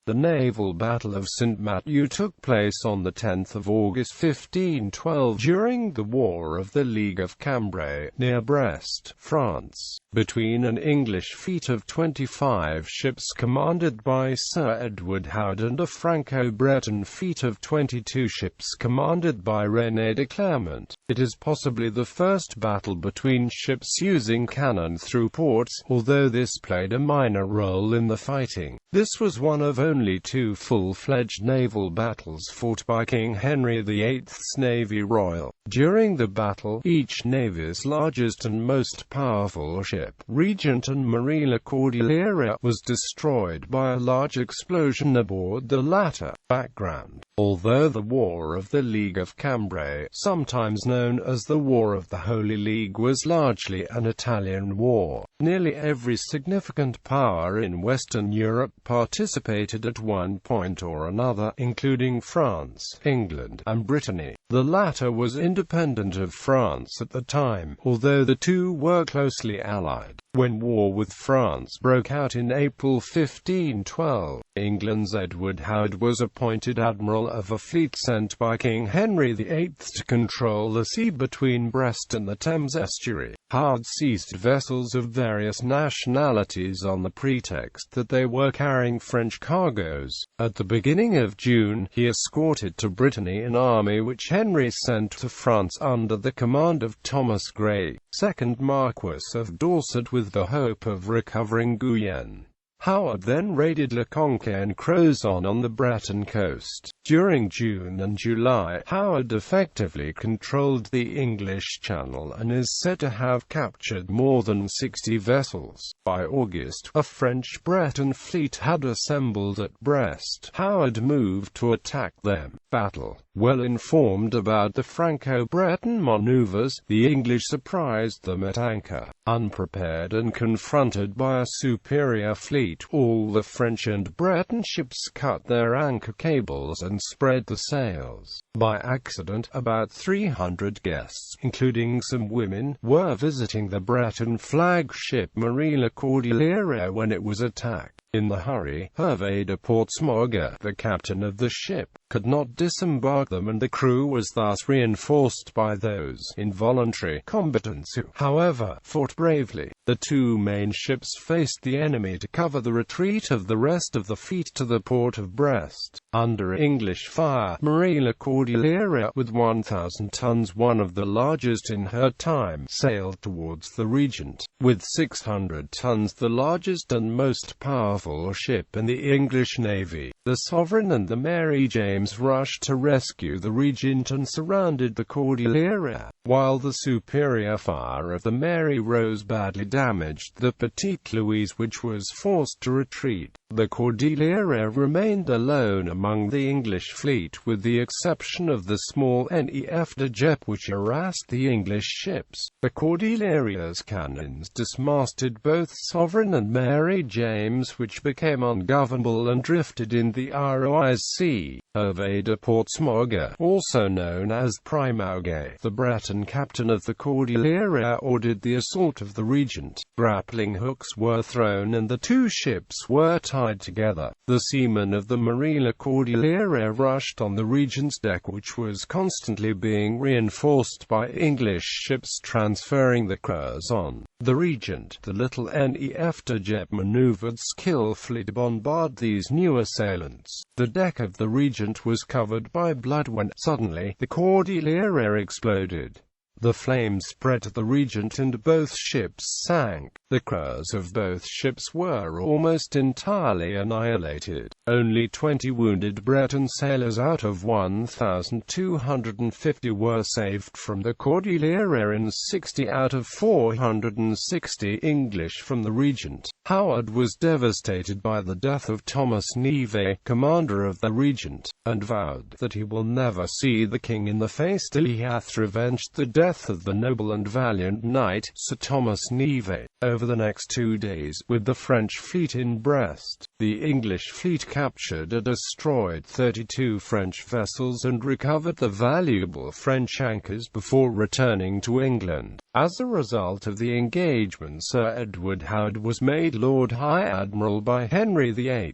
The naval Battle of Saint-Mathieu took place on 10 August 1512 during the War of the League of Cambrai, near Brest, France, between an English fleet of 25 ships commanded by Sir Edward Howard and a Franco-Breton fleet of 22 ships commanded by René de Clermont. It is possibly the first battle between ships using cannon through ports, although this played a minor role in the fighting. This was one of only two full-fledged naval battles fought by King Henry VIII's Navy Royal. During the battle, each navy's largest and most powerful ship, Regent and Marie-la-Cordelière, was destroyed by a large explosion aboard the latter. Background: although the War of the League of Cambrai, sometimes known as the War of the Holy League, was largely an Italian war, nearly every significant power in Western Europe participated at one point or another, including France, England, and Brittany. The latter was independent of France at the time, although the two were closely allied. When war with France broke out in April 1512, England's Edward Howard was appointed admiral of a fleet sent by King Henry VIII to control the sea between Brest and the Thames estuary. Howard seized vessels of various nationalities on the pretext that they were carrying French cargoes. At the beginning of June, he escorted to Brittany an army which Henry sent to France under the command of Thomas Grey, 2nd Marquess of Dorset, with the hope of recovering Guyenne. Howard then raided Le Conquet and Crozon on the Breton coast. During June and July, Howard effectively controlled the English Channel and is said to have captured more than 60 vessels. By August, a French-Breton fleet had assembled at Brest. Howard moved to attack them. Battle. Well informed about the Franco-Breton maneuvers, the English surprised them at anchor. Unprepared and confronted by a superior fleet, all the French and Breton ships cut their anchor cables and spread the sails. By accident, about 300 guests, including some women, were visiting the Breton flagship Marie-la-Cordelière when it was attacked. In the hurry, Hervé de Portsmouga, the captain of the ship, could not disembark them, and the crew was thus reinforced by those involuntary combatants who, however, fought bravely. The two main ships faced the enemy to cover the retreat of the rest of the fleet to the port of Brest. Under English fire, Marie-la-Cordelière, with 1,000 tons, one of the largest in her time, sailed towards the Regent. With 600 tons, the largest and most powerful ship in the English Navy, the Sovereign and the Mary James rushed to rescue the Regent and surrounded the Cordelière, while the superior fire of the Mary Rose badly damaged the Petite Louise, which was forced to retreat. The Cordelière remained alone among the English fleet, with the exception of the small Nef de Dieppe, which harassed the English ships. The Cordelière's cannons dismasted both Sovereign and Mary James, which became ungovernable and drifted in the Aroise Sea. Hervé de Portsmouga, also known as Primauguet, the Breton captain of the Cordelière, ordered the assault of the Regent. Grappling hooks were thrown and the two ships were tied together. The seamen of the Marie-la-Cordelière rushed on the Regent's deck, which was constantly being reinforced by English ships transferring the Curzon. The Regent, the little Nef de Dieppe, maneuvered skillfully to bombard these new assailants. The deck of the Regent was covered by blood when, suddenly, the Cordelière exploded. The flames spread to the Regent and both ships sank. The crews of both ships were almost entirely annihilated. Only 20 wounded Breton sailors out of 1,250 were saved from the Cordelière and 60 out of 460 English from the Regent. Howard was devastated by the death of Thomas Neve, commander of the Regent, and vowed that he will never see the king in the face till he hath revenged the death of the noble and valiant knight, Sir Thomas Neve. Over the next 2 days, with the French fleet in Brest, the English fleet captured and destroyed 32 French vessels and recovered the valuable French anchors before returning to England. As a result of the engagement, Sir Edward Howard was made Lord High Admiral by Henry VIII.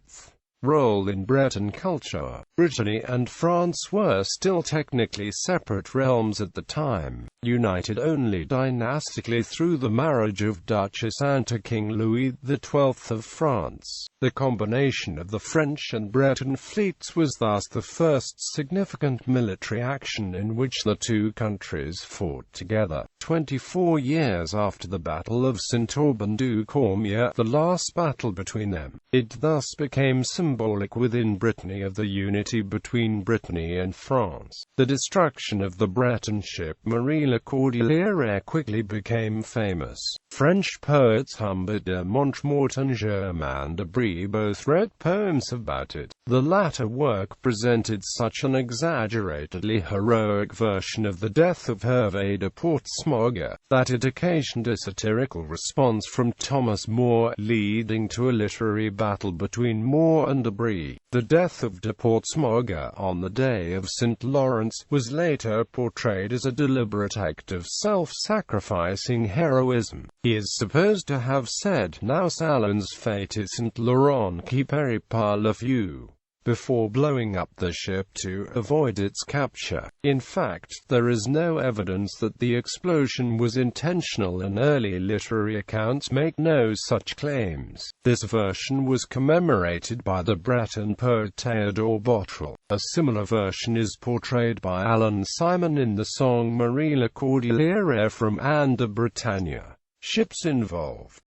Role in Breton culture. Brittany and France were still technically separate realms at the time, united only dynastically through the marriage of Duchess Anne to King Louis XII of France. The combination of the French and Breton fleets was thus the first significant military action in which the two countries fought together. 24 years after the Battle of Saint-Mathieu, the last battle between them, it thus became symbolic within Brittany of the unity between Brittany and France. The destruction of the Breton ship Marie-la-Cordelière quickly became famous. French poets Humbert de Montmort and Germain de Brie both wrote poems about it. The latter work presented such an exaggeratedly heroic version of the death of Hervé de Portsmouth that it occasioned a satirical response from Thomas More, leading to a literary battle between More and de Brie. The death of de Portsmouth on the day of St. Lawrence was later portrayed as a deliberate act of self-sacrificing heroism. He is supposed to have said, "Now Salon's fate is St. Laurent qui périt par le feu," before blowing up the ship to avoid its capture. In fact, there is no evidence that the explosion was intentional, and early literary accounts make no such claims. This version was commemorated by the Breton poet Théodore Botrel. A similar version is portrayed by Alan Simon in the song Marie-la-Cordelière from Anne de Bretagne. Ships involved.